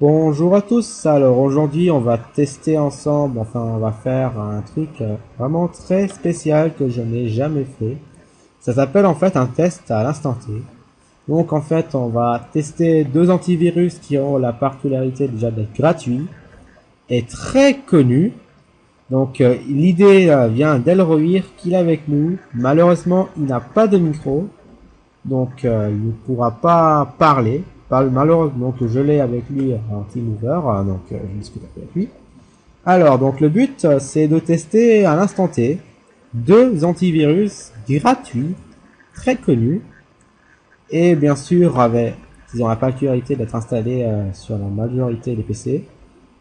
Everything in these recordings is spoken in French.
Bonjour à tous, alors aujourd'hui on va tester ensemble, enfin on va faire un truc vraiment très spécial que je n'ai jamais fait. Ça s'appelle en fait un test à l'instant T. Donc en fait on va tester deux antivirus qui ont la particularité déjà d'être gratuits et très connus. Donc l'idée vient d'Elrohir qui est avec nous. Malheureusement il n'a pas de micro, donc il ne pourra pas parler. Malheureusement que je l'ai avec lui en TeamViewer, donc je discute avec lui. Alors, donc le but, c'est de tester à l'instant T deux antivirus gratuits, très connus, et bien sûr, ils ont la particularité d'être installés sur la majorité des PC.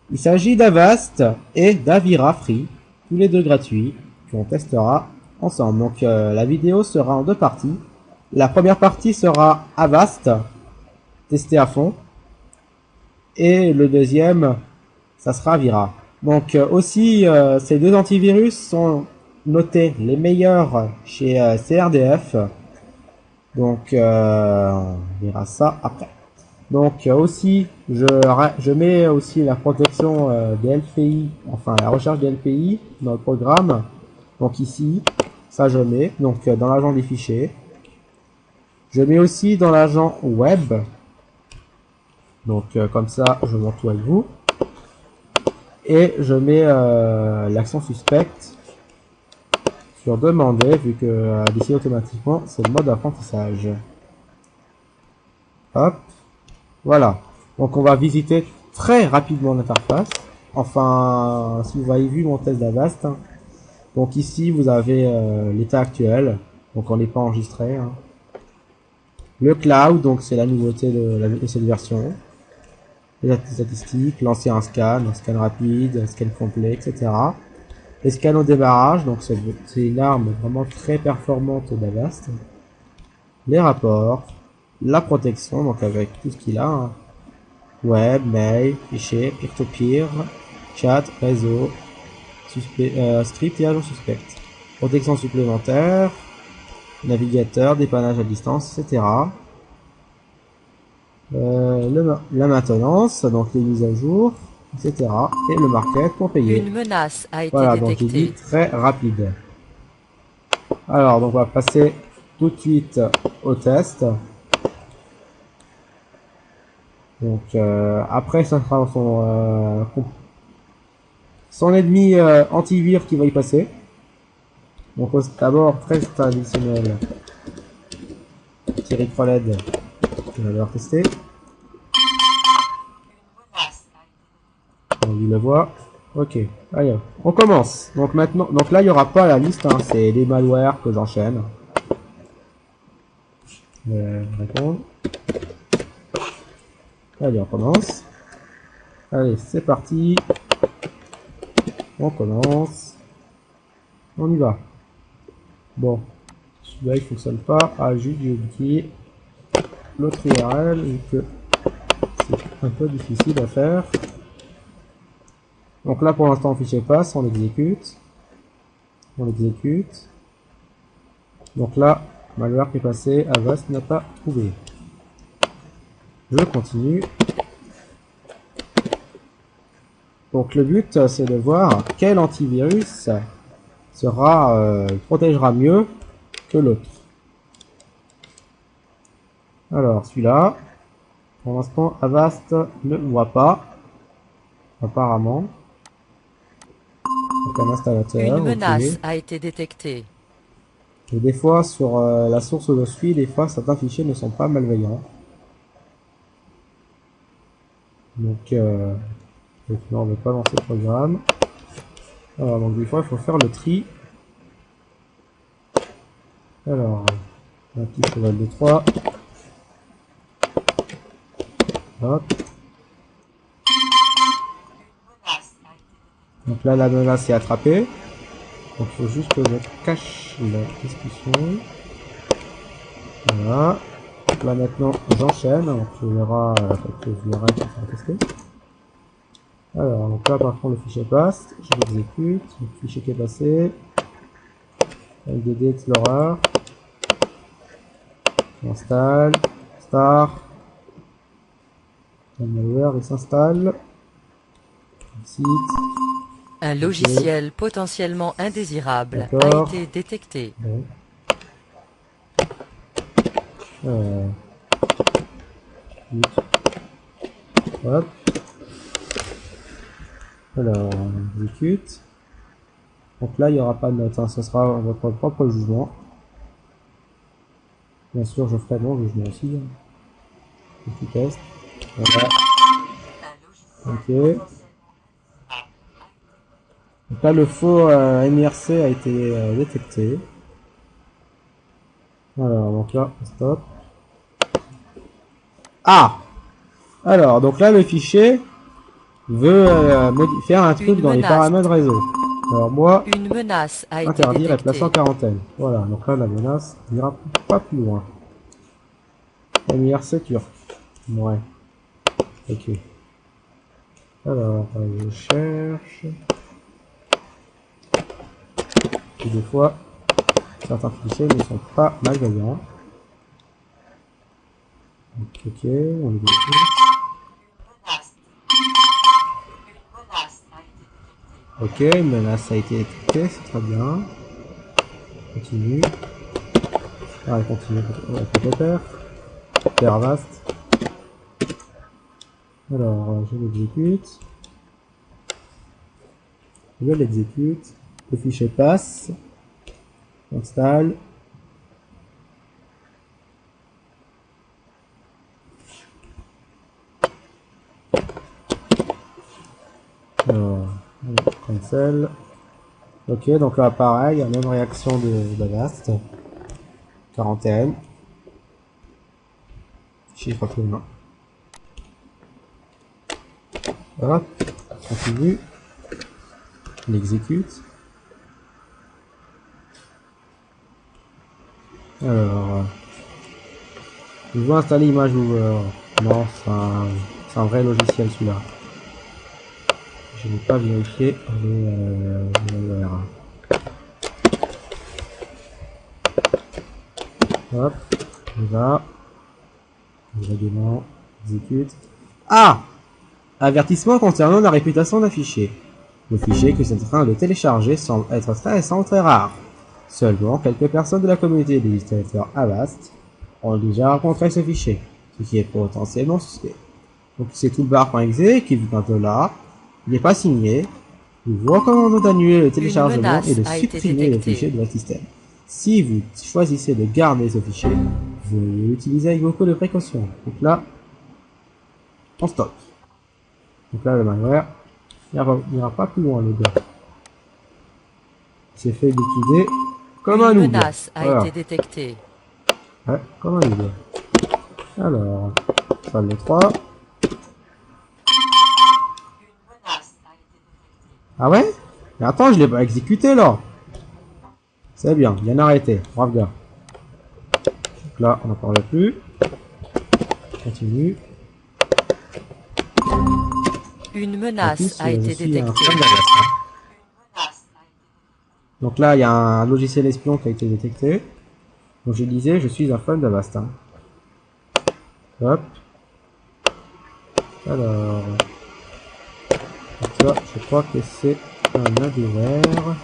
Il s'agit d'Avast et d'Avira Free, tous les deux gratuits, qu'on testera ensemble. Donc la vidéo sera en deux parties. La première partie sera Avast, testé à fond, et le deuxième, ça sera Avira. Donc aussi, ces deux antivirus sont notés les meilleurs chez CRDF. Donc on verra ça après. Donc aussi, je mets aussi la protection des LPI, enfin la recherche des LPI dans le programme. Donc ici, ça je mets, donc dans l'agent des fichiers. Je mets aussi dans l'agent web, donc comme ça je montre tout avec vous. Et je mets l'action suspecte sur demander, vu que décide automatiquement, c'est le mode apprentissage. Hop, voilà. Donc on va visiter très rapidement l'interface. Enfin, si vous avez vu mon test d'Avast. Hein. Donc ici, vous avez l'état actuel. Donc on n'est pas enregistré. Hein. Le cloud, donc c'est la nouveauté de cette version. Les statistiques, lancer un scan rapide, un scan complet, etc. Les scans au démarrage, donc c'est une arme vraiment très performante d'Avast. Les rapports, la protection, donc avec tout ce qu'il a. Hein. Web, mail, fichier, peer-to-peer, chat, réseau, script et agent suspect. Protection supplémentaire, navigateur, dépannage à distance, etc. La maintenance, donc les mises à jour, etc. Et le market pour payer. Une menace a été Voilà, donc j'ai dit détectée. très rapide. Alors, donc on va passer tout de suite au test. Donc après, ça sera son ennemi antivir qui va y passer. Donc d'abord, très traditionnel, Thierry Kroled, on va devoir tester. On le voit. Ok, allez, on commence. Donc maintenant, donc là il y aura pas la liste, hein, c'est les malwares que j'enchaîne. Répondre. Allez, on commence. Allez, c'est parti. On commence. On y va. Bon, celui-là il fonctionne pas. Ah, juste j'ai oublié l'autre URL vu que c'est un peu difficile à faire. Donc là pour l'instant on fichier passe, on exécute. On exécute. Donc là, malware qui est passé, Avast n'a pas trouvé. Je continue. Donc le but c'est de voir quel antivirus protégera mieux que l'autre. Alors celui-là, pour l'instant Avast ne voit pas, apparemment. Donc un Une installateur, ok. menace a été détectée. Et des fois sur la source où je suis, des fois certains fichiers ne sont pas malveillants. Donc là on ne veut pas lancer le programme. Alors donc des fois il faut faire le tri. Alors, un petit cheval de 3. Hop. Donc là, la menace est attrapée. Donc il faut juste que je cache la discussion. Voilà. Donc là maintenant, j'enchaîne. Donc tu verras quelques URL pour faire tester. Alors, donc là par contre le fichier passe. Je l'exécute. Le fichier qui est passé. LDD Explorer. J'installe. Start. Le malware il s'installe. Site. Un logiciel potentiellement indésirable a D'accord. été détecté. Bon. Euh. Hop. Alors, on exécute. Donc là, il n'y aura pas de note, hein. Ce sera votre propre jugement. Bien sûr, je ferai mon jugement aussi. Hein. Petit test. Voilà. Ok. Donc là, le faux MIRC a été détecté. Alors, donc là, stop. Ah! Alors, donc là, le fichier veut faire un truc Une dans les menace. paramètres réseau. Alors moi, Une menace a été interdire et placer détectée. en quarantaine. Voilà, donc là, la menace n'ira pas plus loin. MIRC turc. Ouais. Ok. Alors, je cherche. Et des fois, certains fichiers ne sont pas malveillants. Ok, on est dessus. Ok, une menace a été détectée, c'est très bien. Continue. Ah, elle continue avec le père. Père vaste. Alors, je l'exécute. Je l'exécute. Le fichier passe. Installe. Alors, cancel. Ok, donc là, pareil, la même réaction de Avast. Quarantaine. Chiffre plus loin. Hop, continue. On exécute. Alors, je veux installer Image Mover. Non, c'est un vrai logiciel celui-là. Je n'ai pas vérifié les malwares. Hop, on y va. Règlement, exécute. Ah! Avertissement concernant la réputation d'un fichier. Le fichier que c'est en train de télécharger semble être très récent ou très rare. Seulement quelques personnes de la communauté des utilisateurs Avast ont déjà rencontré ce fichier, ce qui est potentiellement suspect. Donc c'est toolbar.exe qui vous de là, il n'est pas signé. Nous vous recommandons d'annuler le téléchargement et de supprimer le fichier de votre système. Si vous choisissez de garder ce fichier, vous l'utilisez avec beaucoup de précautions. Donc là, on stop. Donc là, le malware n'ira pas plus loin, le gars. Il s'est fait liquider comme un noob. Une menace a Voilà. été détectée. Ouais, comme un noob. Alors, salle de 3. Ah ouais? Mais attends, je l'ai pas exécuté là. C'est bien arrêté. Brave gars. Donc là, on n'en parle plus. Continue. Une menace a été détectée. Donc là, il y a un logiciel espion qui a été détecté. Donc je disais, je suis un fan d'Avast. Hein. Hop. Alors. Ça, je crois que c'est un adware.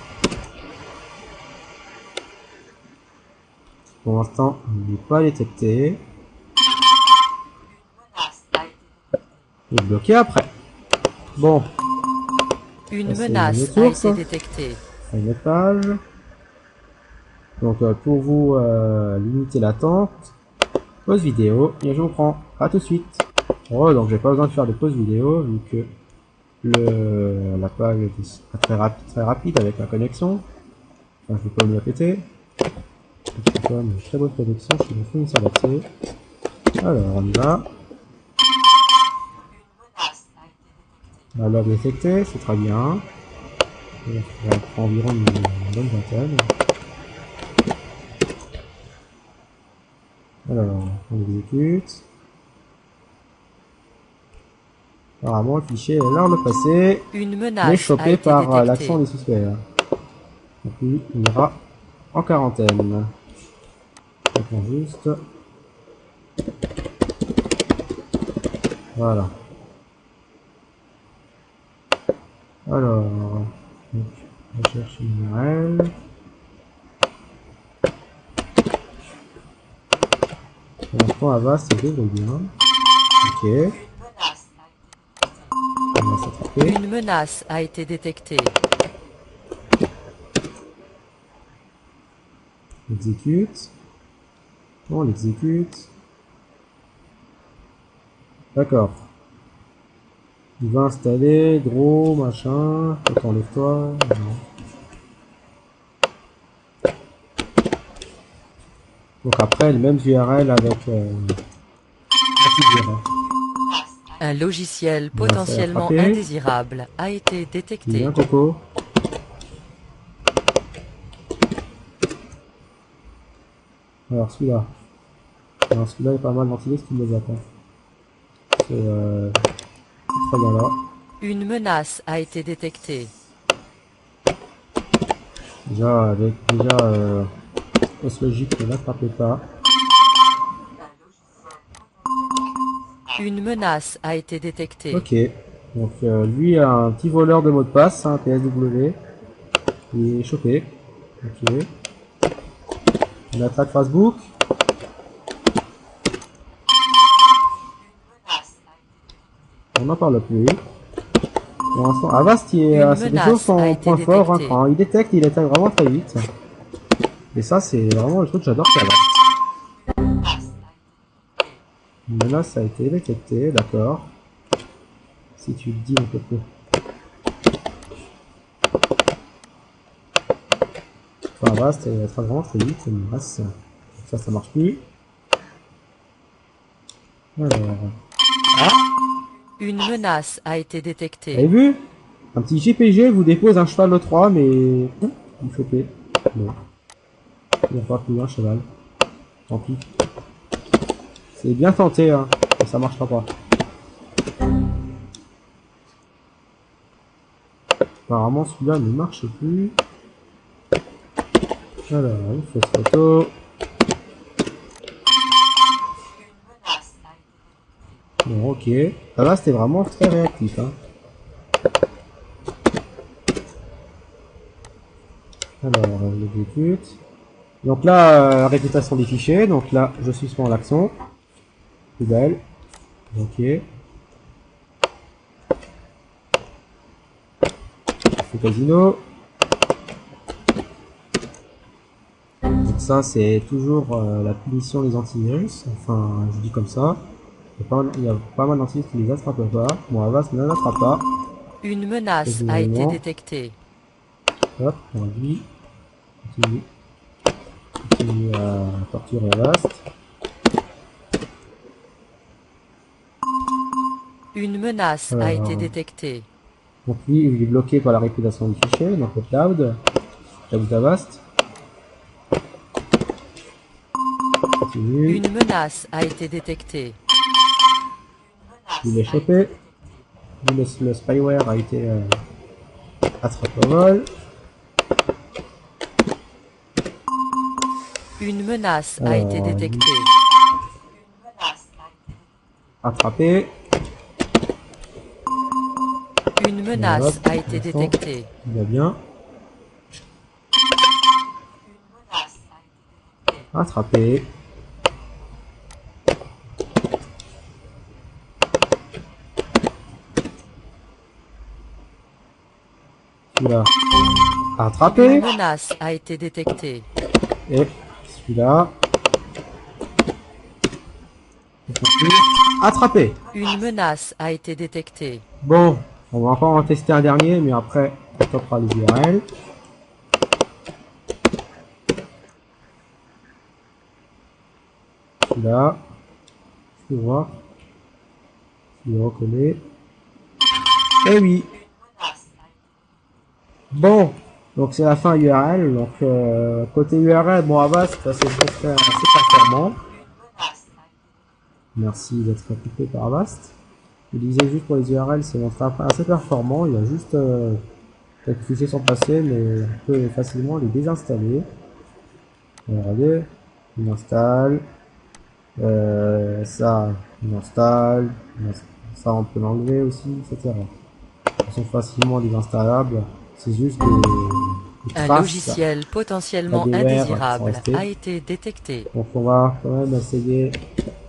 Pour l'instant, il n'est pas détecté. Il est bloqué après. Bon. Une Ça, menace a été détectée. Une autre page. Donc pour vous limiter l'attente, pause vidéo et je vous prends. À tout de suite. Oh, donc j'ai pas besoin de faire de pause vidéo vu que la page est très rapide avec la connexion. Enfin, je vais pas me la péter. C'est quand même une très bonne connexion, je suis une fournisseur d'accès. Alors on y va. Alors détecté, c'est très bien. Ça prend environ une bonne vingtaine. Alors, on exécute. Apparemment, le fichier est là, le passé. Une Mais menace a chopé été par détectée. l'action des suspects. Donc lui, il ira en quarantaine. Attends juste. Voilà. Alors, donc, recherche URL. Pour l'instant, Avast, ça devrait bien. Ok. On va s'attraper. Une menace a été détectée. Exécute. On l'exécute. D'accord. Il va installer, draw, machin. Attends, lève-toi. Donc après, le même URL avec URL. Un logiciel On va se faire potentiellement attraper. indésirable a été détecté. Bien, Coco. Alors celui-là. Alors celui-là est pas mal ventilé, ce qui me les attend. C'est très bien là. Une menace a été détectée. Déjà, avec Oslogic ne l'attrapez pas. Une menace a été détectée. Ok. Donc lui a un petit voleur de mot de passe, un PSW. Il est chopé. Ok. On attaque Facebook. On n'en parle plus. Pour l'instant, Avast, c'est des choses son point fort. Hein, quand il détecte vraiment très vite. Et ça, c'est vraiment le truc que j'adore chez Avast. Une menace a été détectée, d'accord. Si tu le dis, on peut plus. Enfin, Avast, elle sera vraiment très vite, une menace. Ça marche plus. Alors. Une menace a été Vous avez détectée. vu? Un petit JPG vous dépose un cheval au 3, mais il chopé. Bon. Il n'y a pas plus loin, cheval. Tant pis. C'est bien tenté, hein, mais ça marchera pas. Apparemment, celui-là ne marche plus. Alors, une fausse photo. Bon, ok. Ça là, c'était vraiment très réactif, hein. Alors, on l'exécute. Donc là, réputation des fichiers. Donc là, je suspends l'action. Plus belle. Ok. C'est casino. Donc ça, c'est toujours la punition des antivirus. Enfin, je dis comme ça. Il y a pas mal d'antivirus qui les attrapent pas. Bon, Avast ne l'attrape pas. Une menace a été détectée. Hop, on réduit. Continue à torturer Avast. Une menace a été détectée. Donc lui, il est bloqué par la réputation du fichier, donc le cloud Avast. Continue. Une menace a été détectée. Il est chopé. Le spyware a été attrapé au vol. Une menace a été détectée. Attrapé. Une menace a été détectée. Il va bien. Attrapé. Celui-là. Attrapé. Une menace a été détectée. Et celui-là. Attrapé. Une menace a été détectée. Bon, on va encore en tester un dernier, mais après, on topera les URL. Celui-là. Je peux voir. Je le reconnais. Eh oui. Bon, donc c'est la fin URL. Donc côté URL, bon Avast, c'est assez performant. Merci d'être occupé par Avast. Je disais juste pour les URL, c'est assez performant. Il y a juste quelques fichiers sont passés, mais on peut facilement les désinstaller. Regardez, on installe. Ça, on installe. Ça, on peut l'enlever aussi, etc. Ils sont facilement désinstallables. C'est juste des Un traces logiciel potentiellement d'adware qui sont indésirable restées. a été détecté. Donc on va quand même essayer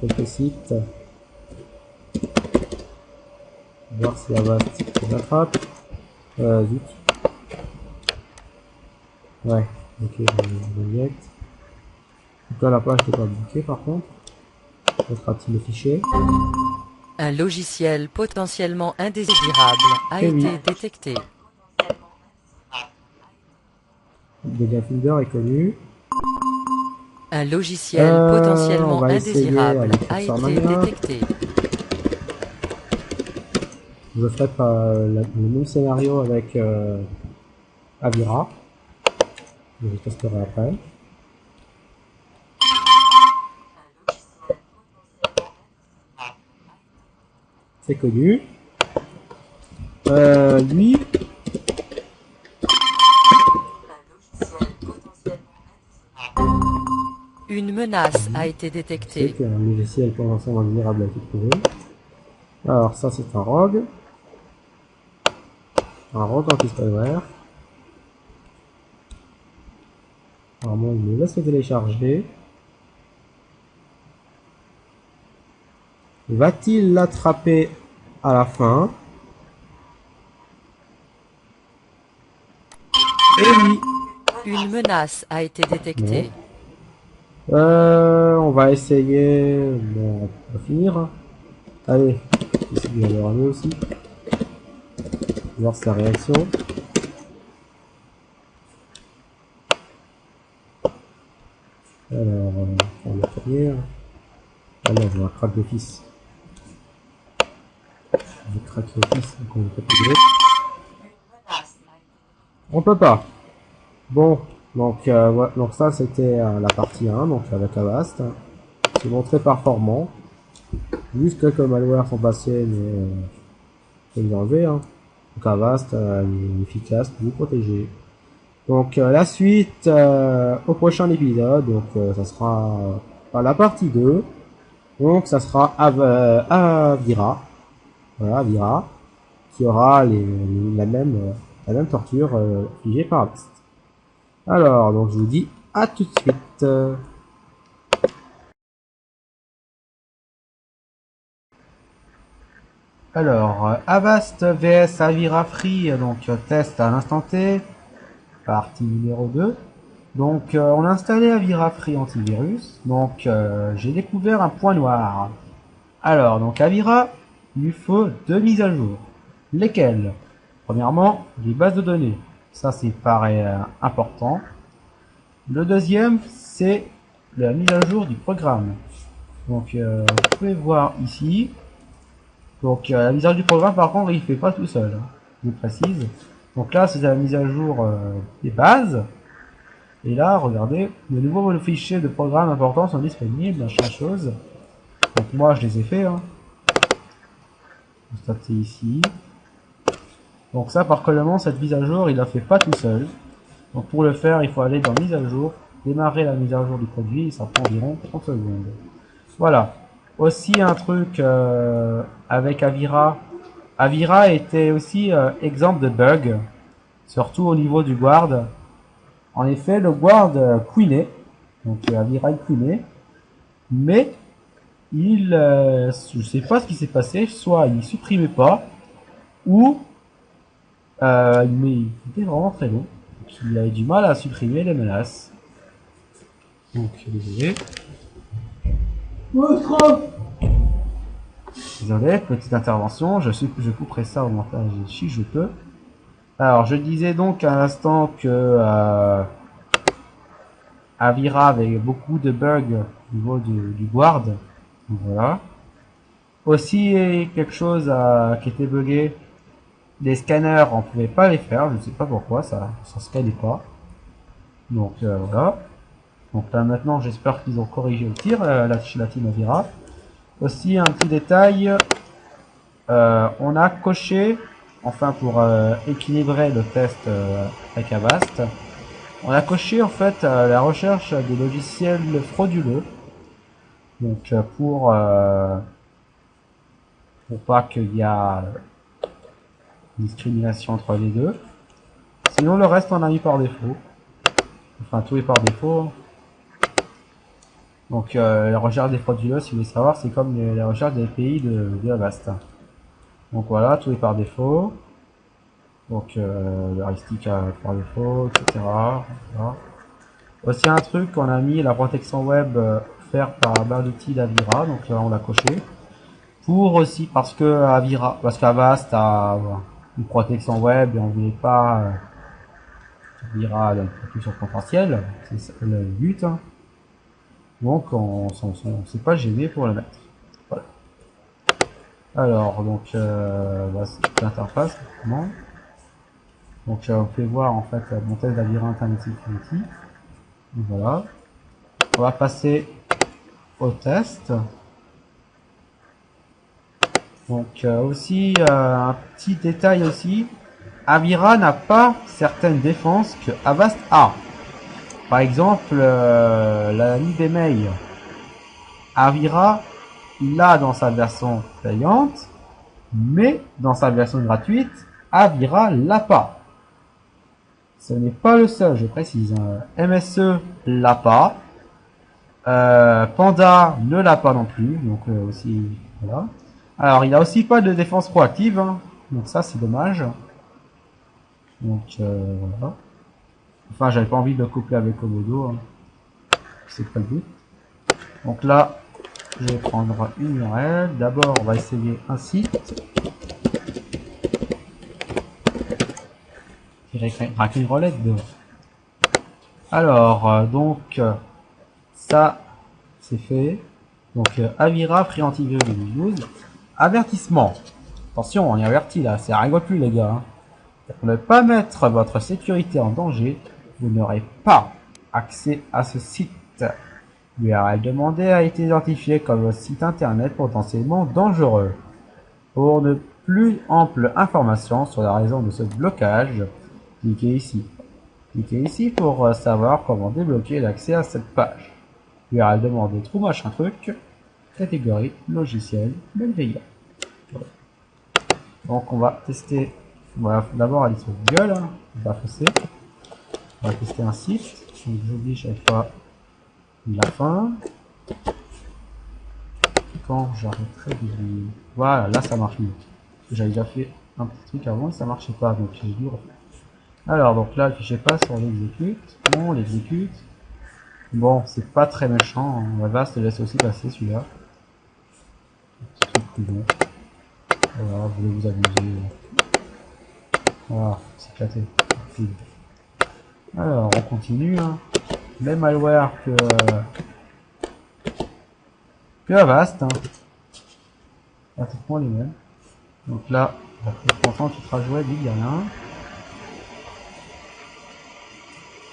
quelques sites. Voir si Avast les attrape. Zut. Ouais, ok, je l'ai. Donc là, la page n'est pas bloquée par contre. Montrera-t-il le fichier? Un logiciel potentiellement indésirable a Eh oui, été détecté. Data Finder est connu. Un logiciel On potentiellement va essayer indésirable avec a Cursor été Mania. détecté. Je ferai pas le même scénario avec Avira. Je testerai après. C'est connu. Lui, Une menace a été c'est détectée. qu'un logiciel potentiellement vulnérable a été trouvé. Alors ça c'est un rogue. Un rogue anti-spyware. Normalement il me laisse le télécharger. Va-t-il l'attraper à la fin? Eh oui. Une menace a été détectée. On va essayer. Bon, on va finir. Allez, ici il va le ramener aussi. Voir sa réaction. Alors, on va finir. Alors, on va crack d'office. Je craque l'office, donc on peut pas. On peut pas. Bon, donc, voilà. Donc ça c'était la partie 1, donc avec Avast. C'est bon, très performant. Juste quelques malwares sont passés, mais faut les enlever. Hein. Donc Avast, il est efficace pour vous protéger. Donc la suite au prochain épisode, donc ça sera la partie 2. Donc ça sera Avira. Voilà, Avira, qui aura la même torture infligée par Avast. Alors, donc je vous dis à tout de suite. Alors, Avast vs Avira Free, donc test à l'instant T, partie numéro 2. Donc, on a installé Avira Free antivirus. Donc, j'ai découvert un point noir. Alors, donc Avira, il lui faut 2 mises à jour. Lesquelles? Premièrement, les bases de données. Ça, c'est paraît important. Le deuxième, c'est la mise à jour du programme. Donc, vous pouvez voir ici. Donc, la mise à jour du programme, par contre, il fait pas tout seul. Hein, je vous précise. Donc là, c'est la mise à jour des bases. Et là, regardez, de nouveaux fichiers de programmes importants sont disponibles, machin chose. Donc moi, je les ai fait. Hein. Constatez ici. Donc ça, par contre, cette mise à jour, il la fait pas tout seul. Donc pour le faire, il faut aller dans mise à jour, démarrer la mise à jour du produit, et ça prend environ 30 secondes. Voilà. Aussi un truc avec Avira. Avira était aussi exemple de bug, surtout au niveau du guard. En effet, le guard queenait, donc Avira queenait, mais je sais pas ce qui s'est passé, soit il supprimait pas, ou mais il était vraiment très long, donc il avait du mal à supprimer les menaces. Donc désolé. Désolé, petite intervention, je couperai ça au montage si je peux. Alors je disais donc à l'instant que Avira avait beaucoup de bugs au niveau du guard. Donc, voilà. Aussi quelque chose qui était bugué, des scanners on pouvait pas les faire, je ne sais pas pourquoi, ça scannait pas. Donc voilà. Donc là maintenant j'espère qu'ils ont corrigé le tir, la team Avira. Aussi un petit détail, on a coché, enfin pour équilibrer le test avec Avast, on a coché en fait la recherche des logiciels frauduleux. Donc pour pour pas qu'il y a discrimination entre les deux. Sinon le reste on a mis par défaut. Enfin tout est par défaut. Donc les recherches des frauduleux, si vous voulez savoir, c'est comme les recherches des pays de Avast. Donc voilà, tout est par défaut. Donc l'heuristique par défaut, etc. Voilà. Aussi un truc qu'on a mis, la protection web faire par la barre d'outils d'Avira, donc là on l'a coché. Pour aussi parce que qu'Avast a une protection web et on voulait pas Avira la protection potentielle, c'est le but. Hein. Donc on s'est pas gêné pour le mettre. Voilà. Alors donc c'est l'interface maintenant. Donc on peut voir en fait mon test d'Avira Internet Security. Voilà. On va passer au test. Donc aussi un petit détail aussi, Avira n'a pas certaines défenses que Avast a. Par exemple la libmail. Avira l'a dans sa version payante, mais dans sa version gratuite, Avira l'a pas. Ce n'est pas le seul, je précise. MSE l'a pas. Panda ne l'a pas non plus, donc aussi voilà. Alors il a aussi pas de défense proactive, hein, donc ça c'est dommage. Donc voilà. Enfin j'avais pas envie de le coupler avec Komodo, hein. C'est pas le but. Donc là je vais prendre une URL. D'abord on va essayer un site. Racking Roulette 2. Alors donc ça c'est fait. Donc Avira Free Antivirus 2012. Avertissement. Attention, on est averti là, ça rigole plus les gars. Hein. Pour ne pas mettre votre sécurité en danger, vous n'aurez pas accès à ce site. L'URL demandée a été identifiée comme un site internet potentiellement dangereux. Pour de plus amples informations sur la raison de ce blocage, cliquez ici. Cliquez ici pour savoir comment débloquer l'accès à cette page. L'URL demandée trou machin truc, catégorie logiciel malveillant. Voilà. Donc on va tester, voilà, d'abord aller sur Google, hein, on va passer. On va tester un site, donc j'oublie chaque fois la fin. Quand j'arrêterai de... Voilà, là ça marche mieux. J'avais déjà fait un petit truc avant et ça marchait pas, donc j'ai dû refaire. Alors donc là le fichier passe, on l'exécute, on l'exécute. Bon, c'est pas très méchant, on va se laisse aussi passer celui-là. Petit truc plus long. Voilà, vous voulez vous amuser. Voilà, c'est éclaté. Alors, on continue. Hein. Même malware que Avast. Hein. Pratiquement les mêmes. Donc là, pourtant tu te rajouais, il n'y a rien.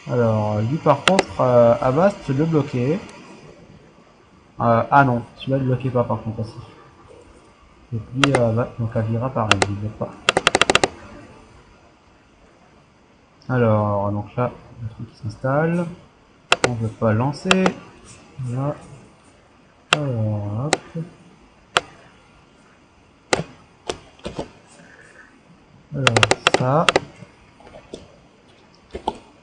Alors, lui par contre, Avast le bloquait. Ah non, celui-là ne bloquait pas par contre aussi. Et puis, donc Avira pareil, il ne bloque pas. Alors, donc là, le truc qui s'installe. On ne veut pas lancer. Là. Alors, hop. Alors, ça.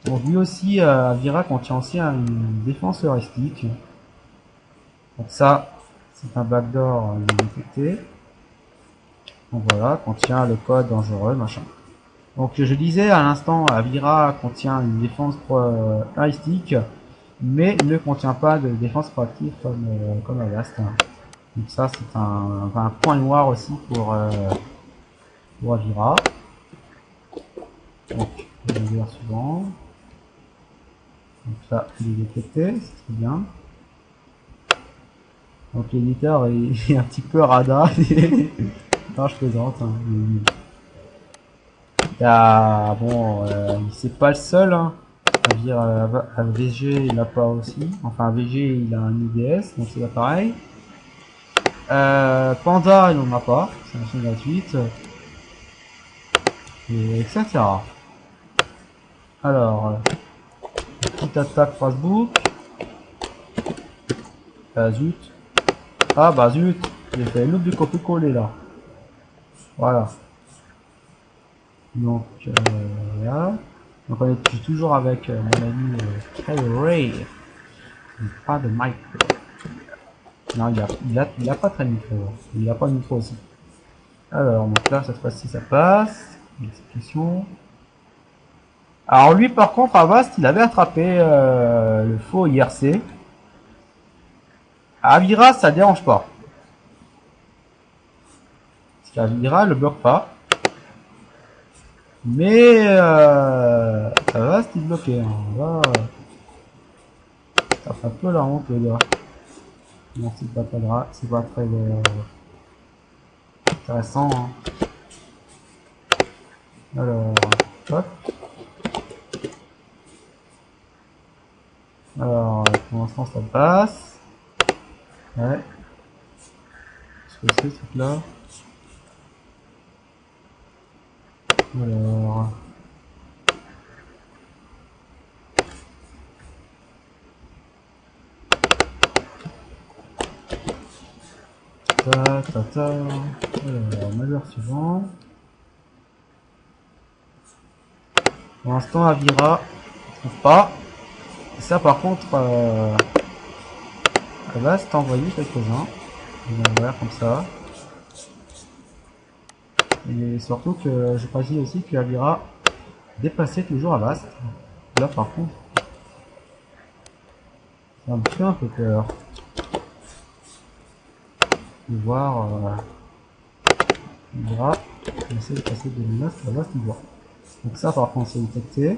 Donc lui aussi, Avira contient aussi une défense heuristique. Donc ça, c'est un backdoor détecté. Donc voilà, contient le code dangereux, machin. Donc je disais à l'instant, Avira contient une défense heuristique, mais ne contient pas de défense proactive comme Avast. Donc ça, c'est un point noir aussi pour Avira. Donc, je vais dire suivant. Donc là, il est détecté, c'est très bien. Donc l'éditeur est un petit peu radar. Non, je plaisante. Hein. Bon, c'est pas le seul. Hein. Je veux dire, un VG il l'a pas aussi. Enfin, un VG il a un IDS, donc c'est pas pareil. Panda il n'en a pas, c'est une version gratuite. Et etc. Alors, petite attaque Facebook. Zut. Ah bah zut, j'ai fait l'autre du copier-coller là. Voilà. Donc là. Donc on est toujours avec mon ami Ray. Pas de micro. Non, il a pas très micro. Il a pas de micro aussi. Alors, donc là, cette fois-ci, ça passe. Explication. Alors lui, par contre, Avast, il avait attrapé le faux IRC. Avira, ça dérange pas. Parce qu'Avira le bloque pas. Mais Avast, il bloquait. Hein. Là, ça fait un peu la honte, les gars. Non, c'est pas très intéressant. Hein. Alors, hop. Alors, pour l'instant, ça passe. Ouais. Qu'est-ce que c'est, ce truc-là? Alors... Alors, majeur suivant. Pour l'instant, Avira, on trouve pas. Et ça, par contre, elle va t'envoyer quelques-uns. On va voir comme ça. Et surtout que je précise aussi que Avira dépassait toujours Avast. Là, par contre, ça me fait un peu peur de voir Avira essayer de passer de 9 à Avast, il voit. Donc ça, par contre, c'est détecté.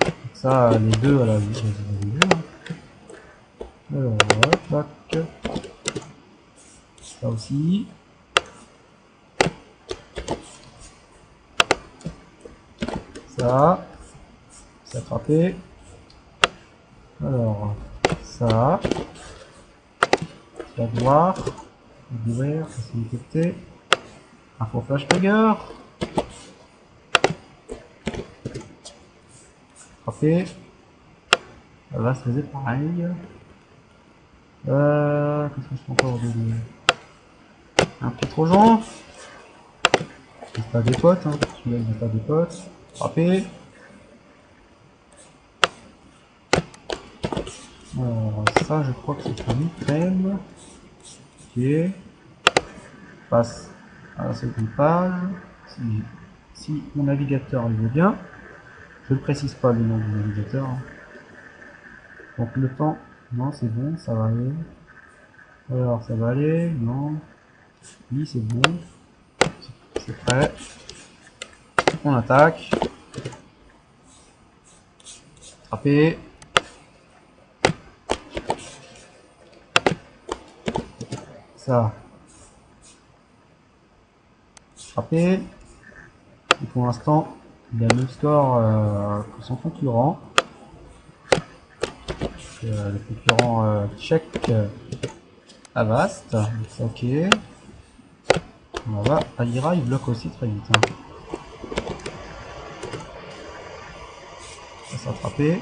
Donc ça, les deux à la vue. Alors, hop, tac. Ça aussi. Ça. C'est attrapé. Alors, ça. Tu vas voir. Ouvrir, ça c'est détecté. Info flash trigger. Attrapé. Ça va se faisait pareil. Qu'est-ce que je peux encore donner? Un petit trojan. C'est pas des potes, hein. Celui-là, il n'est pas des potes. Attrapé. Alors, ça, je crois que c'est une crème. Ok. Passe à la seconde page. Si mon navigateur il veut bien. Je ne précise pas le nom du navigateur. Hein. Donc le temps, non, c'est bon, ça va aller. Alors, ça va aller, non. Oui, c'est bon. C'est prêt. On attaque. Attraper. Ça. Attraper. Et pour l'instant, il a le même score que son concurrent. Le concurrent tchèque Avast. C'est ok. On va. Avira, il bloque aussi très vite. Hein. Ça s'est attrapé.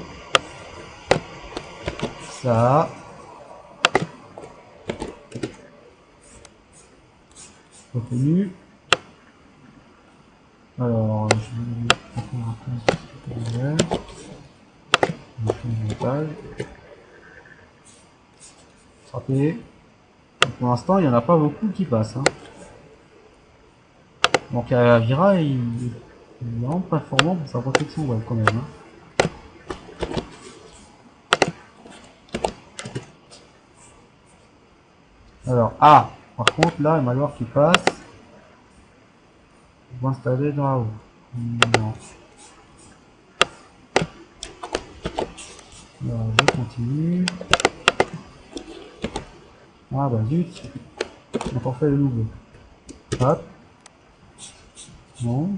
Ça. Retenu. Alors, je vais montage. Attrapé. Pour l'instant, il n'y en a pas beaucoup qui passent. Hein. Donc Avira, il est vraiment performant pour sa protection web quand même. Hein. Alors, ah, par contre là, malware qui passe. On va installer dans la haut. Non. Alors, je continue. Ah bah zut. On a encore fait le nouveau. Hop. Non.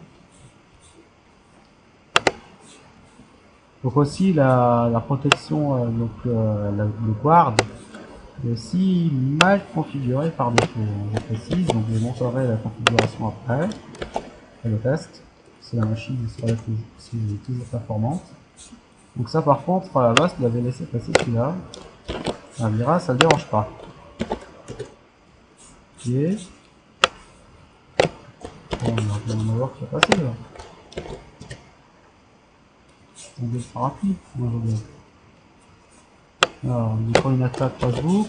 Donc aussi la protection, le guard est aussi mal configuré par défaut. Je précise, donc je montrerai la configuration après. Et le test. Si la machine serait toujours performante. Donc ça par contre, à la base, il avait laissé passer celui-là. Avira, ça ne dérange pas. Ok. voir qui va passer là. On descend rapide. Moi, je veux bien. Alors, on prend une attaque Facebook.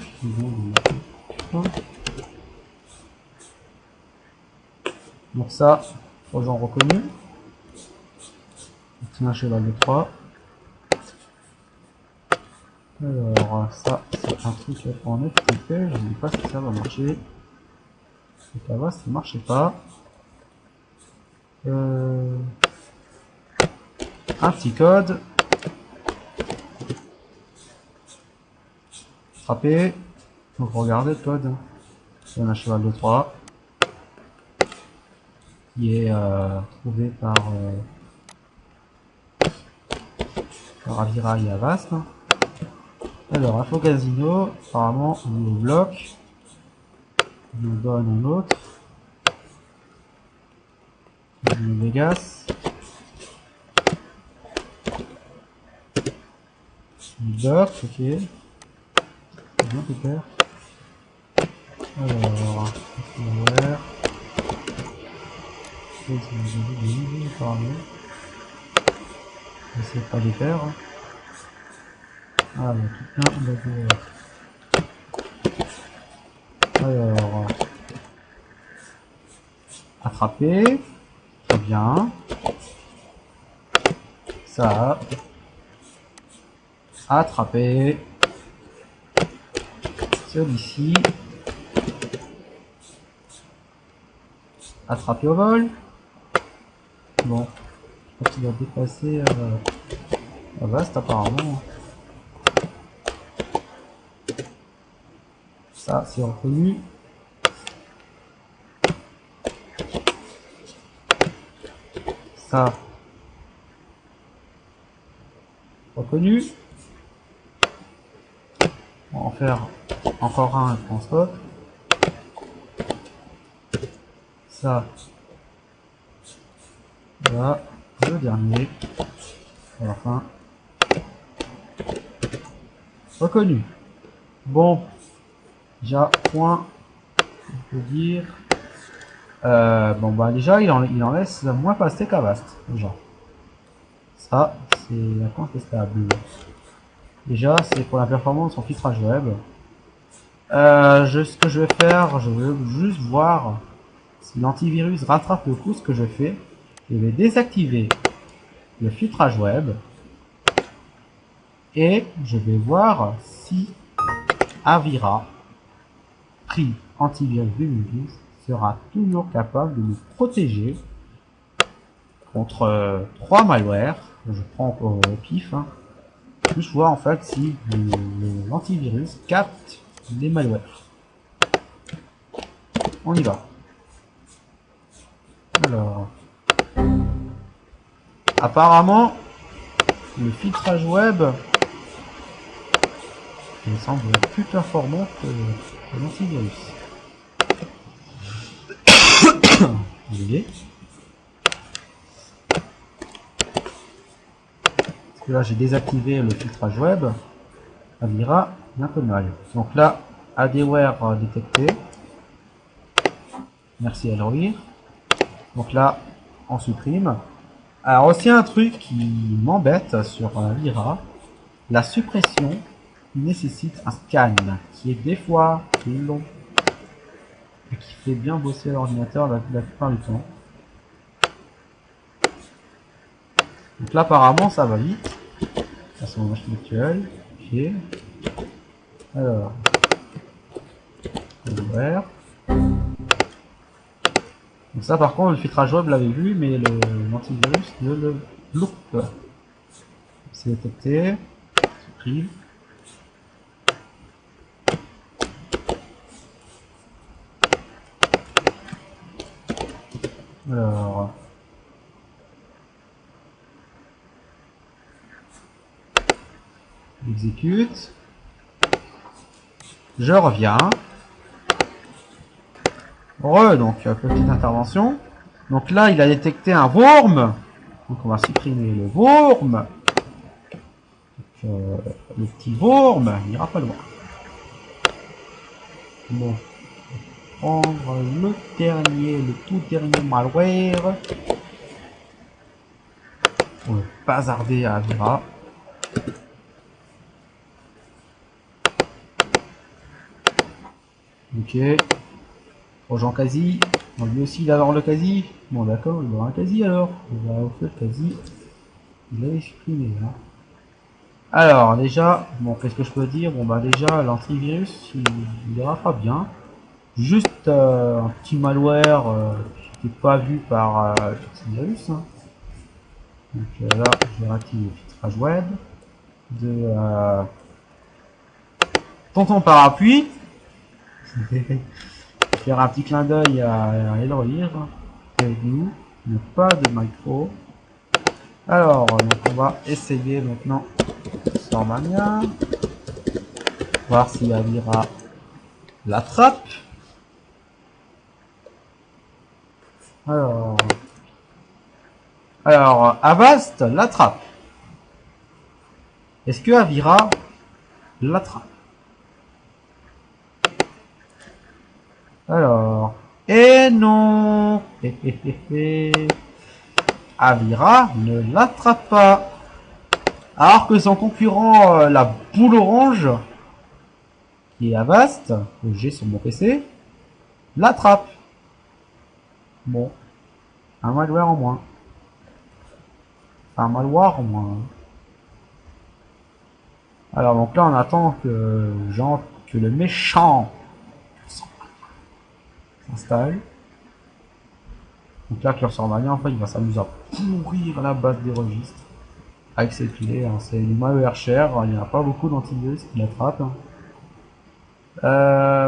Donc ça, 3 gens reconnus. Un cheval de 3. Alors, ça, c'est un truc en FTP. Je ne sais pas si ça va marcher. C'est pas vrai, ça ne marchait pas. Un petit code. Frapper. Donc regardez le code. C'est un cheval de 3. Qui est trouvé par Avira et Avast. Alors, Info Casino, apparemment, on nous bloque. On nous donne un autre. Vegas. Bloc, ok. C'est bien super. Alors, ouais. J'essaie pas de les faire. Ah, il y a tout plein de... Alors, attraper. Très bien. Ça. Attraper. Celui-ci. Attraper au vol. Bon. Je crois qu'il va dépasser Avast apparemment. Ça, c'est reconnu. Ça. Reconnu. On va en faire encore un, je pense pas. Ça. Voilà. Le dernier. À la fin. Reconnu. Bon. Déjà, point. On peut dire. Bon, bah, déjà, il en laisse moins passer qu'Avast. Déjà. Ça, c'est incontestable. Déjà, c'est pour la performance en filtrage web. Ce que je vais faire, je vais juste voir si l'antivirus rattrape le coup ce que je fais. Je vais désactiver le filtrage web. Et je vais voir si Avira, prix antivirus 2012, sera toujours capable de nous protéger contre 3 malwares. Je prends au pif. Hein. Plus voir en fait si l'antivirus capte les malwares. On y va. Alors, apparemment, le filtrage web il me semble plus performant que l'antivirus. Désolé. Parce que là j'ai désactivé le filtrage web. Avira, un peu mal. Donc là, adware détecté. Merci à Eloir. Donc là, on supprime. Alors aussi un truc qui m'embête sur Avira, la suppression nécessite un scan qui est des fois long et qui fait bien bosser l'ordinateur la plupart du temps. Donc là apparemment ça va vite. Ça c'est mon machine actuelle. Ok. Alors. Ouvert. Donc ça par contre le filtrage web l'avait vu mais l'antivirus ne le loupe pas. C'est détecté. Supprime. Alors. Exécute. Je reviens. Donc petite intervention. Donc là il a détecté un worm. Donc on va supprimer le worm. Donc, le petit worm, il ira pas loin. Bon. Prendre le tout dernier malware. pour ne pas hasarder à Avira. Ok. Rejoins quasi. On lui aussi il a alors le quasi. Bon d'accord, il aura un quasi alors. Il va au feu le quasi. Il a exprimé là. Alors déjà, bon qu'est-ce que je peux dire? Bon bah déjà l'antivirus il ira pas bien. Juste un petit malware qui n'était pas vu par l'antivirus. Hein. Donc là je vais réactiver le filtrage web de Tonton Parapluie. Faire un petit clin d'œil à Elrohir. Nous, il n'y a pas de micro. Alors, donc on va essayer maintenant Stormania. Voir si Avira l'attrape. Alors, Avast l'attrape. Est-ce que Avira l'attrape? Alors, et non. Avira ne l'attrape pas. Alors que son concurrent, la boule orange, qui est Avast, que j'ai sur mon PC, l'attrape. Bon, un malware en moins. Enfin, un malware en moins. Alors donc là on attend que le méchant s'installe. Donc là Cursor Mania en fait il va s'amuser à pourrir la base des registres avec ses clés. Hein. C'est du malware cher, il n'y en a pas beaucoup d'antivirus qui l'attrapent. Hein.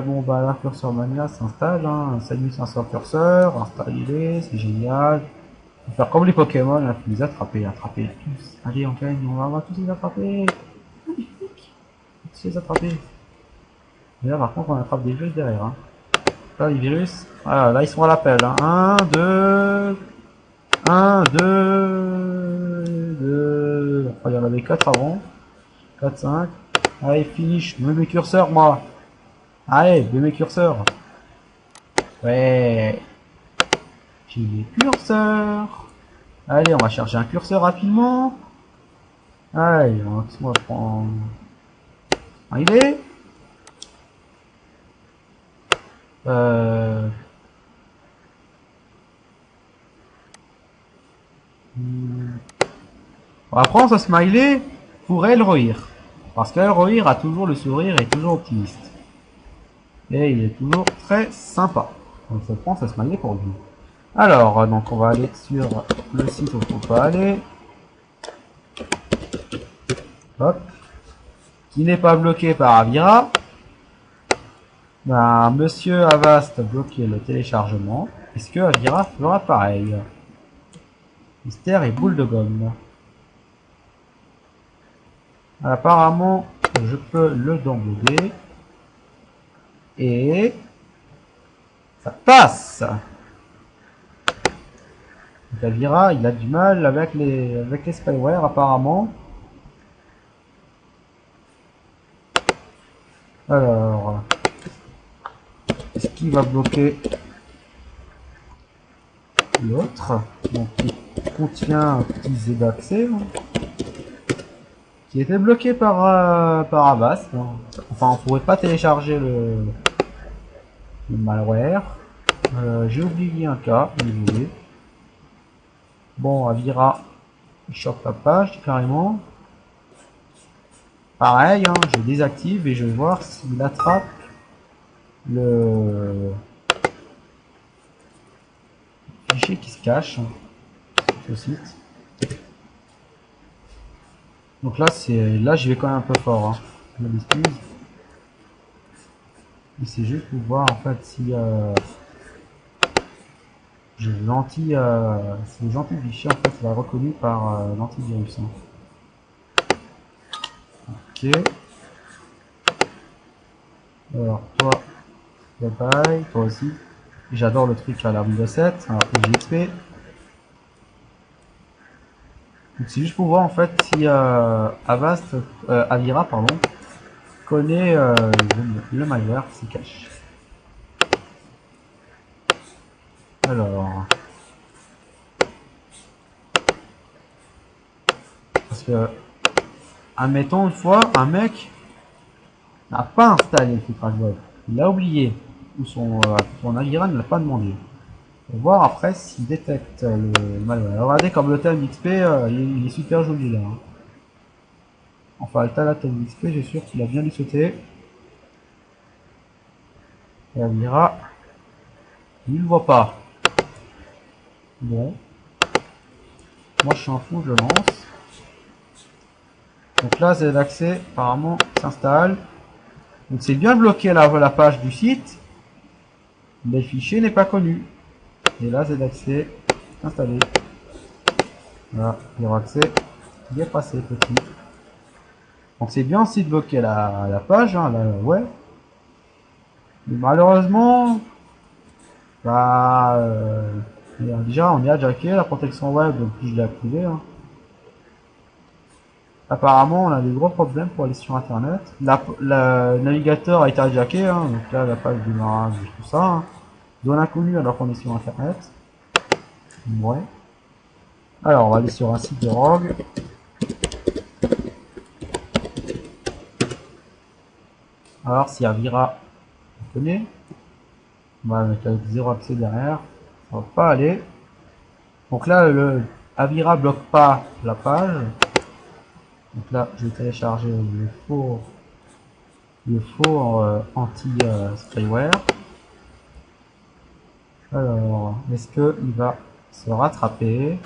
Bon bah là Cursor Mania s'installe, hein. Salut sur curseur, installez-les, c'est génial. Faut faire comme les Pokémon, hein. Faut les attraper tous. Allez on gagne, on va tous les attraper. Tous les attraper. Et là par contre on attrape des virus derrière. Hein. Là les virus, voilà, là ils sont à l'appel. Hein. 1, 2, 1, 2, 2. Enfin, il y en avait 4 avant. 4, 5. Allez, finish. Mets mes curseurs, moi. Allez, mets mes curseurs. Ouais. J'ai les curseurs. Allez, on va chercher un curseur rapidement. Allez, on va prendre. Ah, il est. On va prendre ce smiley pour Elrohir. Parce qu'Elrohir a toujours le sourire et est toujours optimiste. Et il est toujours très sympa. Donc je prends ce smiley pour lui. Alors, donc on va aller sur le site où il ne faut pas aller. Hop. Qui n'est pas bloqué par Avira. Ben, Monsieur Avast a bloqué le téléchargement. Est-ce que Avira fera pareil? Mystère et boule de gomme. Apparemment, je peux le downloader. Et ça passe. Donc Avira, il a du mal avec les spyware apparemment. Alors, est-ce qu'il va bloquer l'autre? Donc il contient un petit Z d'accès qui était bloqué par Avast. Enfin, on pouvait pas télécharger le malware. J'ai oublié un cas, désolé. Bon, Avira, il chope la page carrément. Pareil, hein, je désactive et je vais voir s'il attrape le fichier qui se cache sur ce site. Donc là, j'y vais quand même un peu fort. Hein. Je m'excuse. Mais c'est juste pour voir en fait si si le gentil fichier en fait il est reconnu par l'antivirus. Hein. Ok. Alors toi, bye bye, toi aussi. J'adore le truc à la Windows 7, alors que JXP. Donc c'est juste pour voir en fait si Avira pardon, connaît le malware qui se cache. Alors. parce que, admettons une fois, un mec n'a pas installé le filtrage web. Il l'a oublié. Ou son Agira ne l'a pas demandé. On va voir après s'il détecte le malware. Regardez comme le thème XP, il est super joli là. Hein. Enfin, le thème XP, j'ai sûr qu'il a bien dû sauter. Et Agira, il le voit pas. Bon. Moi, je suis un fou, je lance. Donc là, c'est l'accès, apparemment, s'installe. Donc c'est bien bloqué la page du site, mais le fichier n'est pas connu. Et là, c'est l'accès installé. Voilà, zéro accès, il est passé petit. Donc c'est bien aussi de bloquer la page, hein, ouais. Mais malheureusement, bah, déjà on y a jacké la protection web, donc je l'ai activé. Hein. Apparemment, on a des gros problèmes pour aller sur internet. Le navigateur a été hijacké, hein, donc là, la page de démarrage, tout ça. Hein. Zone inconnue alors qu'on est sur internet. Ouais. Alors, on va aller sur un site de Rogue. Alors, si Avira, on connaît. On va mettre avec zéro accès derrière. Ça va pas aller. Donc là, le Avira bloque pas la page. Donc là, je vais télécharger le faux anti-spyware. Alors, est-ce qu'il va se rattraper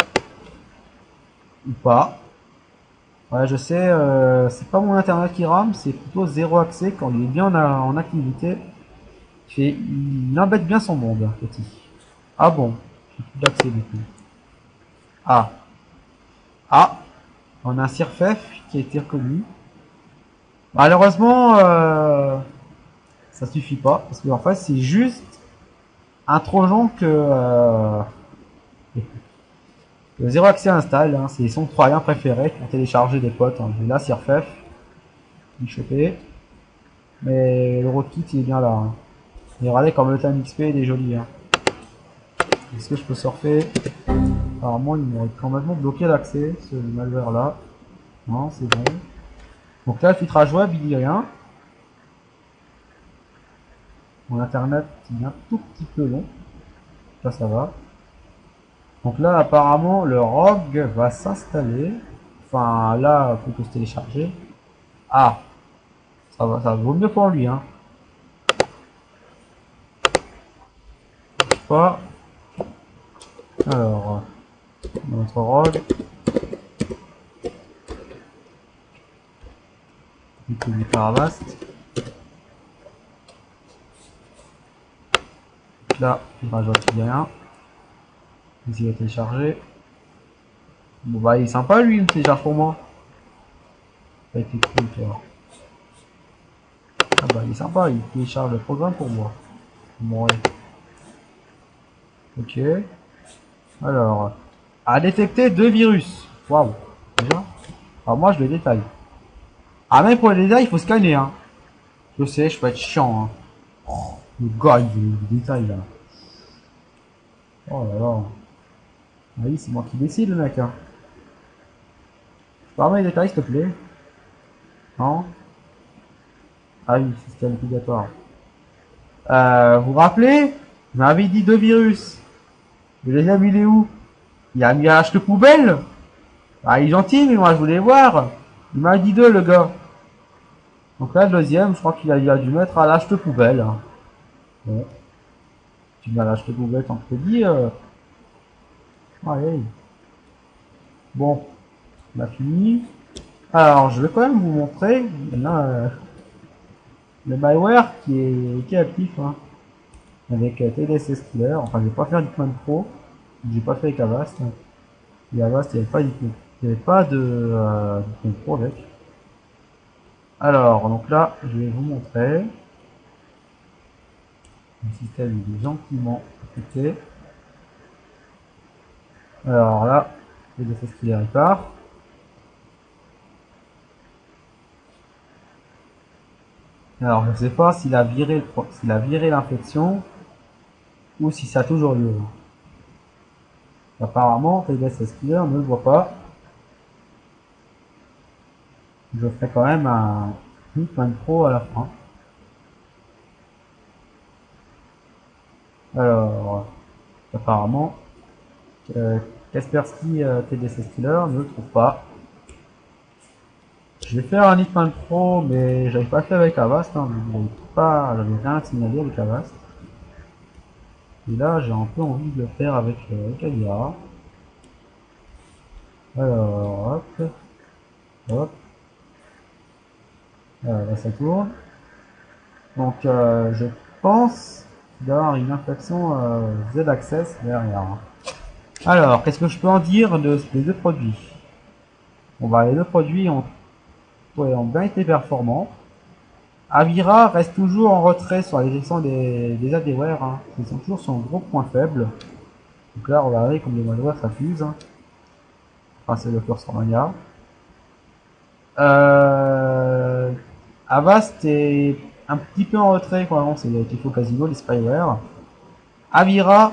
ou pas? Ouais, je sais, c'est pas mon internet qui rame, c'est plutôt zéro accès quand il est bien en activité. Il embête bien son monde, petit. Ah bon, j'ai plus d'accès du coup. Ah. Ah. On a un CIRFEF qui a été reconnu. Malheureusement, ça suffit pas. Parce que en fait, c'est juste un trojan que le zéro accès installe. Hein, c'est son troyen préféré pour télécharger des potes. Hein. Là, CIRFEF. Il chopé. Mais le rootkit, il est bien là. Hein. Et regardez comme le time XP il est joli. Hein. Est-ce que je peux surfer? Apparemment, il m'aurait complètement bloqué l'accès, ce malware là. Non, c'est bon. Donc là, le filtrage web, il dit rien. Mon internet, il est un tout petit peu long. Là, ça va. Donc là, apparemment, le ROG va s'installer. Enfin, là, faut que se télécharger. Ah, ça vaut mieux pour lui, hein. Pas. Alors, notre ROG. Du Paravast. Là, il rajoute rien. Il va télécharger. Bon bah il est sympa lui, il télécharge pour moi. Ça a été cool toi. Ah bah il est sympa, il télécharge le programme pour moi. Bon, ouais. Ok. Alors, à détecter 2 virus. Waouh. Déjà. Alors moi je le détaille. Ah même pour les détails il faut scanner hein. Je sais, je peux être chiant hein. Oh, le gars il veut le détail là. Oh là là. Ah oui c'est moi qui décide le mec hein. Parle-moi les détails s'il te plaît. Non. Ah oui, c'est ce obligatoire. Vous vous rappelez? Vous m'avez dit 2 virus. Je les ai mis les où? Il a mis à acheter poubelle? Ah, il est gentil, mais moi je voulais voir. Il m'a dit 2 le gars. Donc là, le deuxième, je crois qu'il a dû mettre à l'acheter poubelle. Hein. Bon. Tu mets à l'acheter poubelle tant que t'es dit. Allez. Bon. On a fini. Alors, je vais quand même vous montrer. Là, le malware qui est actif. Hein. Avec TDSS Killer. Enfin, je vais pas faire d'Hitman Pro. J'ai pas fait avec Avast. Et Avast, il n'y avait pas de Hitman Pro avec. Alors, donc là, je vais vous montrer. Le système est gentiment affecté. Alors là, TDSS Killer il part. Alors, je ne sais pas s'il a viré l'infection ou si ça a toujours lieu. Apparemment, TDSS Killer ne le voit pas. je ferai quand même un Hitman Pro à la fin. Alors, apparemment, Kaspersky TDC Stealer ne le trouve pas. Je vais faire un Hitman Pro, mais j'avais pas fait avec Avast, hein, j'avais rien signalé avec Avast. Et là, j'ai un peu envie de le faire avec Avira. Alors, hop, hop. Là, ça tourne. Donc, je pense d'avoir une infection Z-Access derrière. Alors, qu'est-ce que je peux en dire des deux produits? Bon, bah, les deux produits ont bien été performants. Avira reste toujours en retrait sur la gestion des adware, hein. Ils sont toujours sur un gros point faible. Donc là, regardez comme les malwares s'affusent. Hein. Enfin, c'est le Cursor Mania. Avast est un petit peu en retrait quand c'est les Tifo Casino, les spyware. Avira,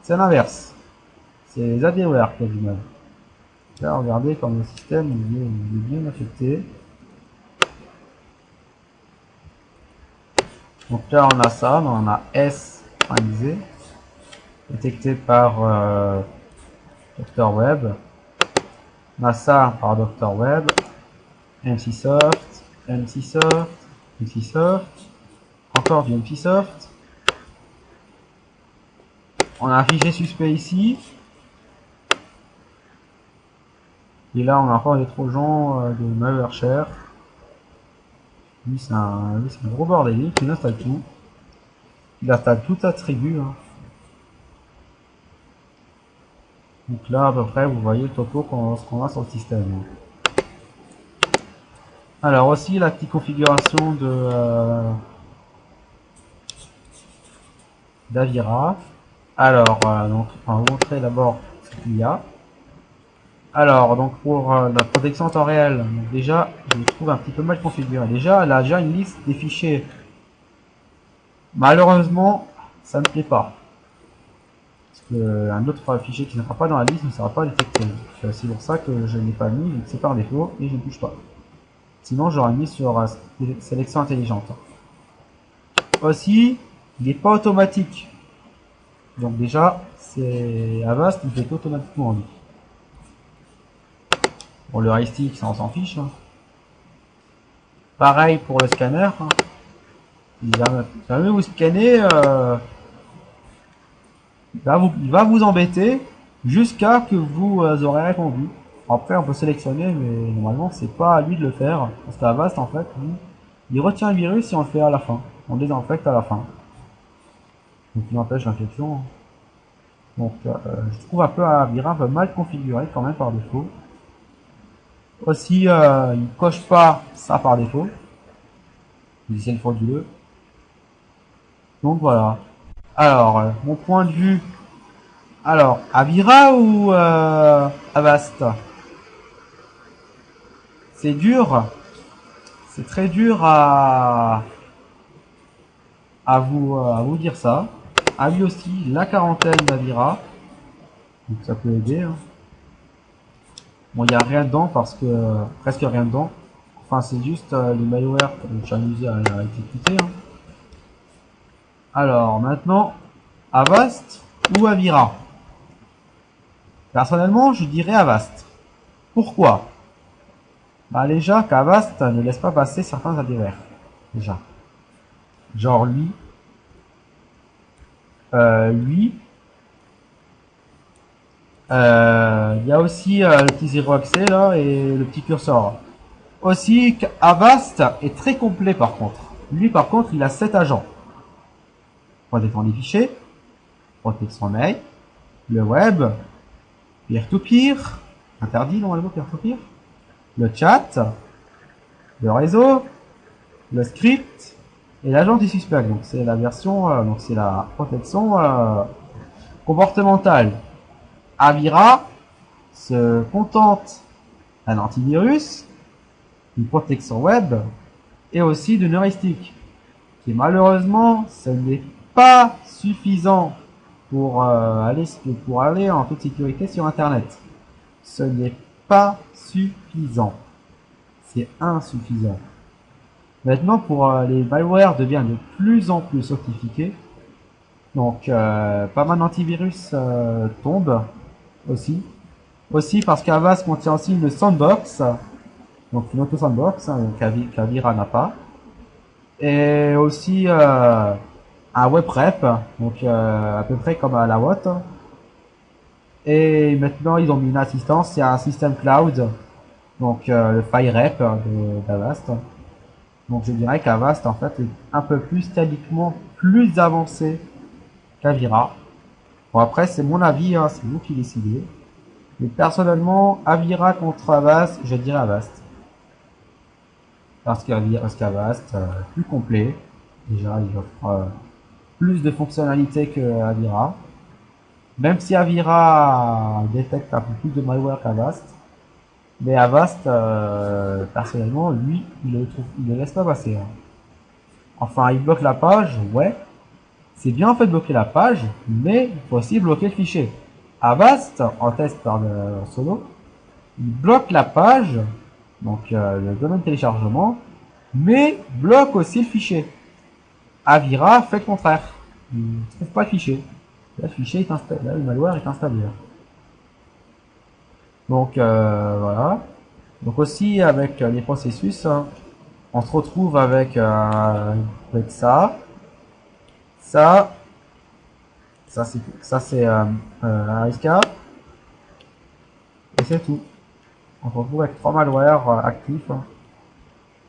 c'est l'inverse. C'est les adware qui ont du mal. Là, regardez comme le système il est bien affecté. Donc là, on a ça, on a S analysé, détecté par Dr Web. On a ça par Dr Web, MCsoft, MCsoft, MCsoft, encore du MCsoft. On a un fichier suspect ici. Et là, on a encore des trojans de malware share. Lui, c'est un gros bordélique, il installe tout. Il installe toute sa tribu. Hein. Donc là, à peu près, vous voyez le topo qu'on a sur le système. Alors aussi, la petite configuration d'Avira. Alors, donc, on va vous montrer d'abord ce qu'il y a. Alors, donc pour la protection en temps réel, donc déjà, je le trouve un petit peu mal configuré. Déjà, elle a déjà une liste des fichiers. Malheureusement, ça ne plaît pas. Parce que un autre fichier qui ne sera pas dans la liste ne sera pas détecté. C'est pour ça que je ne l'ai pas mis, c'est par défaut et je ne touche pas. Sinon, j'aurais mis sur sélection intelligente. Aussi, il n'est pas automatique. Donc déjà, c'est Avast, il fait automatiquement en lui. Bon, le Raystick, ça on s'en fiche. Hein. Pareil pour le scanner. Hein. Si jamais vous scannez, il va vous embêter jusqu'à que vous aurez répondu. Après, on peut sélectionner, mais normalement, c'est pas à lui de le faire. Parce qu'Avast, en fait, lui, il retient le virus et on le fait à la fin. On le désinfecte à la fin. Donc, il empêche l'infection. Donc, je trouve un peu Avira un peu mal configuré quand même par défaut. Aussi, il coche pas ça par défaut. Logiciel frauduleux. Donc voilà. Alors, mon point de vue. Alors, Avira ou Avast? C'est dur. C'est très dur à vous dire ça. Ah lui aussi, la quarantaine d'Avira. Donc ça peut aider. Hein. Bon, il n'y a rien dedans parce que presque rien dedans. Enfin, c'est juste les malwares que je suis amusé à exécuter. Hein. Alors, maintenant, Avast ou Avira? Personnellement, je dirais Avast. Pourquoi? Bah déjà, qu'Avast ne laisse pas passer certains adversaires. Déjà. Genre lui. Il y a aussi le petit zéro accès là et le petit curseur. Aussi, Avast est très complet par contre. Lui par contre, il a 7 agents. Protection des fichiers, protection mail, le web, peer-to-peer, interdit normalement peer-to-peer, le chat, le réseau, le script et l'agent du suspect. Donc c'est la version, donc c'est la protection comportementale. Avira se contente d'un antivirus, une protection web et aussi d'une heuristique qui malheureusement ce n'est pas suffisant pour aller en toute sécurité sur internet. Ce n'est pas suffisant. c'est insuffisant. Maintenant, pour les malwares deviennent de plus en plus sophistiqués. Donc, pas mal d'antivirus tombent aussi. Aussi parce qu'Avast contient aussi une sandbox, donc une auto-sandbox, hein, qu'Avira n'a pas. Et aussi un web rep, donc à peu près comme à la WOT. Et maintenant, ils ont mis une assistance, c'est un système cloud, donc le FireRep d'Avast. Donc je dirais qu'Avast en fait est un peu plus techniquement plus avancé qu'Avira. Bon après c'est mon avis, hein, c'est vous qui décidez. Mais personnellement, Avira contre Avast, je dirais Avast. Parce qu'Avast plus complet. Déjà il offre plus de fonctionnalités que Avira. Même si Avira détecte un peu plus de malware qu'Avast. Mais Avast, personnellement, lui, il le laisse pas passer. Hein. Enfin, il bloque la page, ouais. C'est bien en fait de bloquer la page, mais il faut aussi bloquer le fichier. Avast, en test par en solo, il bloque la page, donc le domaine de téléchargement, mais bloque aussi le fichier. Avira fait le contraire. Il ne trouve pas le fichier. Là, le fichier est installé, là, le malware est installé. Donc voilà. Donc aussi avec les processus, hein, on se retrouve avec ça, ça c'est un ASK et c'est tout. On se retrouve avec 3 malwares actifs. Hein.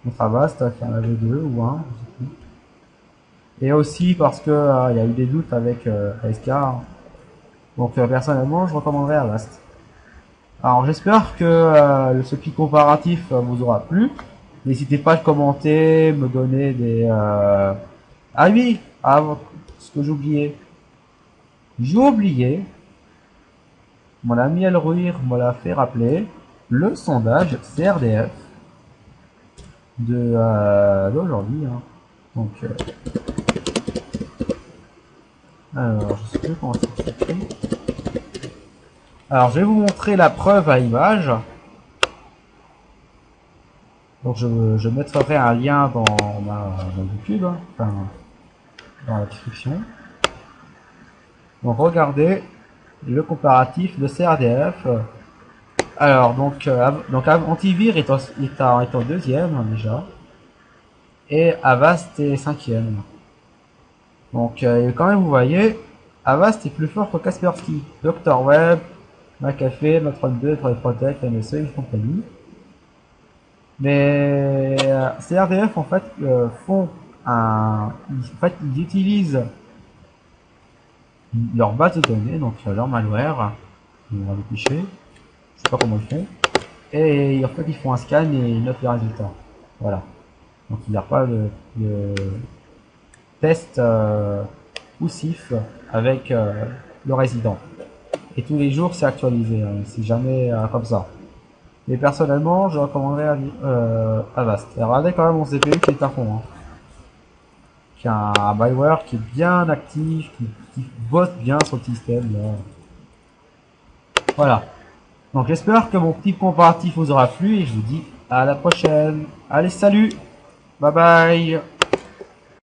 Notre Avast qui en avait 2 ou 1, je sais plus. Et aussi parce que il y a eu des doutes avec ASK. Hein. Donc personnellement, je recommanderais Avast. Alors j'espère que ce petit comparatif vous aura plu. N'hésitez pas à le commenter, me donner des... Ah oui, ce que j'ai oublié. J'ai oublié, mon ami Elruir me l'a fait rappeler, le sondage CRDF d'aujourd'hui. Hein. Donc, alors, je sais plus comment ça s'écrit. Alors, je vais vous montrer la preuve à image. Donc, je mettrai un lien dans YouTube, hein, enfin, dans la description. Donc, regardez le comparatif de CRDF. Alors, donc Antivir est en deuxième, hein, déjà. Et Avast est cinquième. Donc, quand même, vous voyez, Avast est plus fort que Kaspersky, Dr Web, McAfee, Matron2, Protect, MSE et compagnie. Mais CRDF en fait ils utilisent leur base de données, donc leur malware, ils vont les fichiers, je sais pas comment ils font, et en fait ils font un scan et ils notent les résultats. Voilà. Donc il n'y a pas le test poussif avec le résident. Et tous les jours c'est actualisé, hein, c'est jamais comme ça. Mais personnellement, je recommanderais Avast. Et regardez quand même mon CPU qui est à fond. Hein. Qui a un malware qui est bien actif, qui bosse bien sur le système. Là. Voilà. Donc j'espère que mon petit comparatif vous aura plu et je vous dis à la prochaine. Allez, salut. Bye bye.